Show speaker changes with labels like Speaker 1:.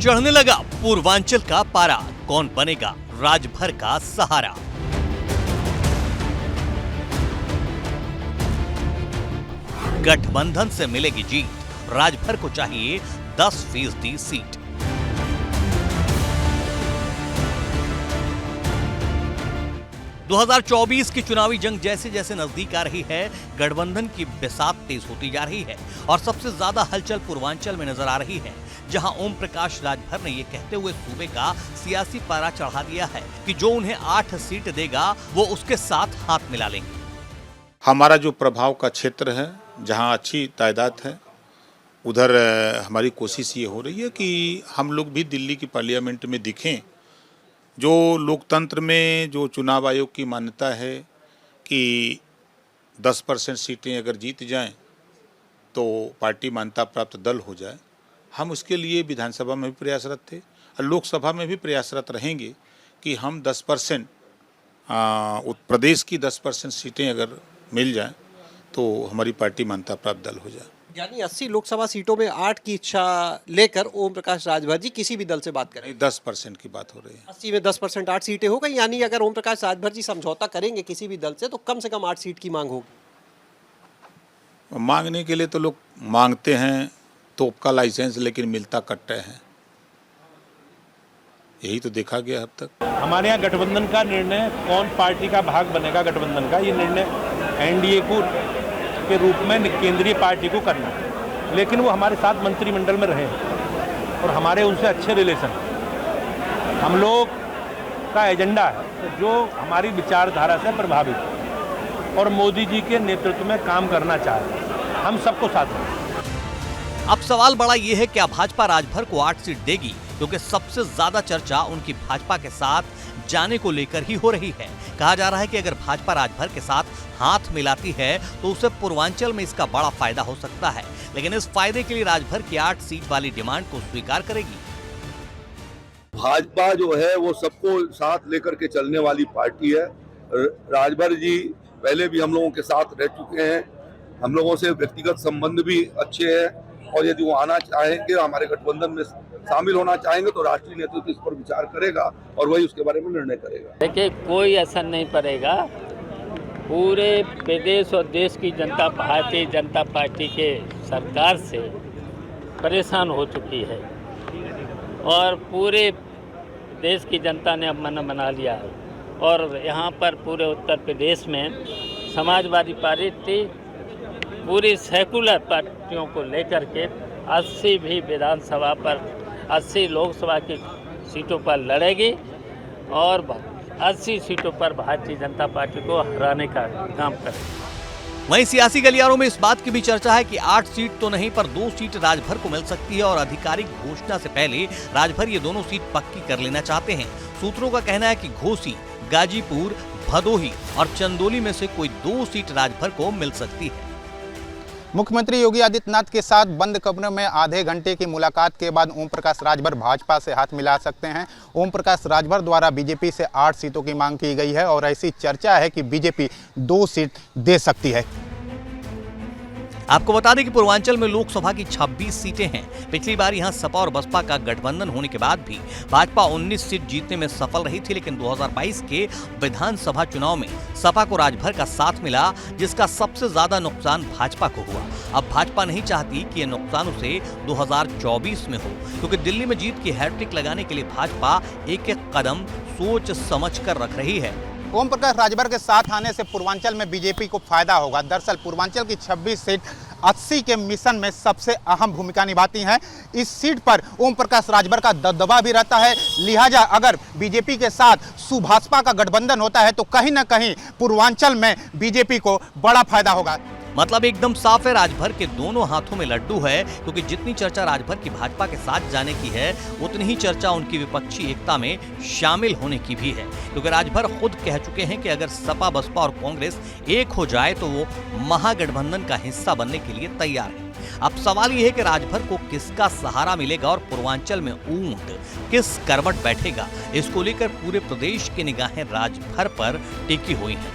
Speaker 1: चढ़ने लगा पूर्वांचल का पारा, कौन बनेगा राजभर का सहारा। गठबंधन से मिलेगी जीत, राजभर को चाहिए 10% सीट। – 2024 की चुनावी जंग जैसे जैसे नजदीक आ रही है, गठबंधन की बिसात तेज होती जा रही है और सबसे ज्यादा हलचल पूर्वांचल में नजर आ रही है, जहां ओम प्रकाश राजभर ने ये कहते हुए सूबे का सियासी पारा चढ़ा दिया है कि जो उन्हें 8 सीट देगा वो उसके साथ हाथ मिला लेंगे।
Speaker 2: हमारा जो प्रभाव का क्षेत्र है, जहां अच्छी तादाद है, उधर हमारी कोशिश ये हो रही है कि हम लोग भी दिल्ली की पार्लियामेंट में दिखें। जो लोकतंत्र में जो चुनाव आयोग की मान्यता है कि 10% सीटें अगर जीत जाएं तो पार्टी मान्यता प्राप्त दल हो जाए, हम उसके लिए विधानसभा में भी प्रयासरत थे और लोकसभा में भी प्रयासरत रहेंगे कि हम 10% प्रदेश की 10% सीटें अगर मिल जाएं तो हमारी पार्टी मान्यता प्राप्त दल हो जाए।
Speaker 3: यानी 80 लोकसभा सीटों में 8 की इच्छा लेकर ओम प्रकाश राजभर जी किसी भी दल से बात करें।
Speaker 2: 10% की बात हो रही है।
Speaker 3: 80 में 10% 8 सीटें हो गई, यानी अगर ओम प्रकाश राजभर जी समझौता करेंगे किसी भी दल से तो कम 8 सीट की मांग होगी।
Speaker 2: मांगने के लिए तो लोग मांगते हैं तोप का लाइसेंस, लेकिन मिलता कट्टे हैं, यही तो देखा गया अब तक।
Speaker 4: हमारे यहाँ गठबंधन का निर्णय, कौन पार्टी का भाग बनेगा गठबंधन का, ये निर्णय एनडीए को के रूप में केंद्रीय पार्टी को करना है, लेकिन वो हमारे साथ मंत्रिमंडल में रहे और हमारे उनसे अच्छे रिलेशन। हम लोग का एजेंडा है तो जो हमारी विचारधारा से प्रभावित और मोदी जी के नेतृत्व में काम करना चाहते हैं, हम सबको साथ हैं।
Speaker 1: अब सवाल बड़ा ये है क्या भाजपा राजभर को 8 सीट देगी, क्योंकि सबसे ज्यादा चर्चा उनकी भाजपा के साथ जाने को लेकर ही हो रही है। कहा जा रहा है कि अगर भाजपा राजभर के साथ हाथ मिलाती है तो उसे पूर्वांचल में इसका बड़ा फायदा हो सकता है, लेकिन इस फायदे के लिए राजभर की 8 सीट वाली डिमांड को स्वीकार करेगी।
Speaker 5: भाजपा जो है वो सबको साथ लेकर के चलने वाली पार्टी है। राजभर जी पहले भी हम लोगों के साथ रह चुके हैं, हम लोगों से व्यक्तिगत संबंध भी अच्छे हैं और यदि वो आना चाहेंगे, हमारे गठबंधन में शामिल होना चाहेंगे तो राष्ट्रीय नेतृत्व इस पर विचार करेगा और वही उसके बारे में निर्णय करेगा।
Speaker 6: देखिए, कोई असर नहीं पड़ेगा। पूरे प्रदेश और देश की जनता भारतीय जनता पार्टी के सरकार से परेशान हो चुकी है और पूरे देश की जनता ने अब मन बना लिया है और यहाँ पर पूरे उत्तर प्रदेश में समाजवादी पार्टी पूरी सेकुलर पार्टियों को लेकर के 80 भी विधानसभा पर 80 लोकसभा की सीटों पर लड़ेगी और 80 सीटों पर भारतीय जनता पार्टी को हराने का काम करेगी।
Speaker 1: वहीं सियासी गलियारों में इस बात की भी चर्चा है कि 8 सीट तो नहीं पर 2 सीट राजभर को मिल सकती है और आधिकारिक घोषणा से पहले राजभर ये दोनों सीट पक्की कर लेना चाहते हैं। सूत्रों का कहना है कि घोसी, गाजीपुर, भदोही और चंदौली में से कोई 2 सीट राजभर को मिल सकती है।
Speaker 7: मुख्यमंत्री योगी आदित्यनाथ के साथ बंद कमरे में आधे घंटे की मुलाकात के बाद ओम प्रकाश राजभर भाजपा से हाथ मिला सकते हैं। ओम प्रकाश राजभर द्वारा बीजेपी से 8 सीटों की मांग की गई है और ऐसी चर्चा है कि बीजेपी 2 सीट दे सकती है।
Speaker 1: आपको बता दें कि पूर्वांचल में लोकसभा की 26 सीटें हैं। पिछली बार यहां सपा और बसपा का गठबंधन होने के बाद भी भाजपा 19 सीट जीतने में सफल रही थी, लेकिन 2022 के विधानसभा चुनाव में सपा को राजभर का साथ मिला, जिसका सबसे ज्यादा नुकसान भाजपा को हुआ। अब भाजपा नहीं चाहती कि यह नुकसान उसे 2024 में हो, क्योंकि दिल्ली में जीत की हैट्रिक लगाने के लिए भाजपा एक एक कदम सोच समझ कर रख रही है।
Speaker 7: ओम प्रकाश राजभर के साथ आने से पूर्वांचल में बीजेपी को फायदा होगा। दरअसल पूर्वांचल की 26 सीट 80 के मिशन में सबसे अहम भूमिका निभाती हैं। इस सीट पर ओम प्रकाश राजभर का दबदबा भी रहता है, लिहाजा अगर बीजेपी के साथ सुभाजपा का गठबंधन होता है तो कहीं ना कहीं पूर्वांचल में बीजेपी को बड़ा फायदा होगा।
Speaker 1: मतलब एकदम साफ है, राजभर के दोनों हाथों में लड्डू है, क्योंकि जितनी चर्चा राजभर की भाजपा के साथ जाने की है उतनी ही चर्चा उनकी विपक्षी एकता में शामिल होने की भी है, क्योंकि राजभर खुद कह चुके हैं कि अगर सपा, बसपा और कांग्रेस एक हो जाए तो वो महागठबंधन का हिस्सा बनने के लिए तैयार है। अब सवाल ये है कि राजभर को किसका सहारा मिलेगा और पूर्वांचल में ऊंट किस करवट बैठेगा, इसको लेकर पूरे प्रदेश की निगाहें राजभर पर टिकी हुई हैं।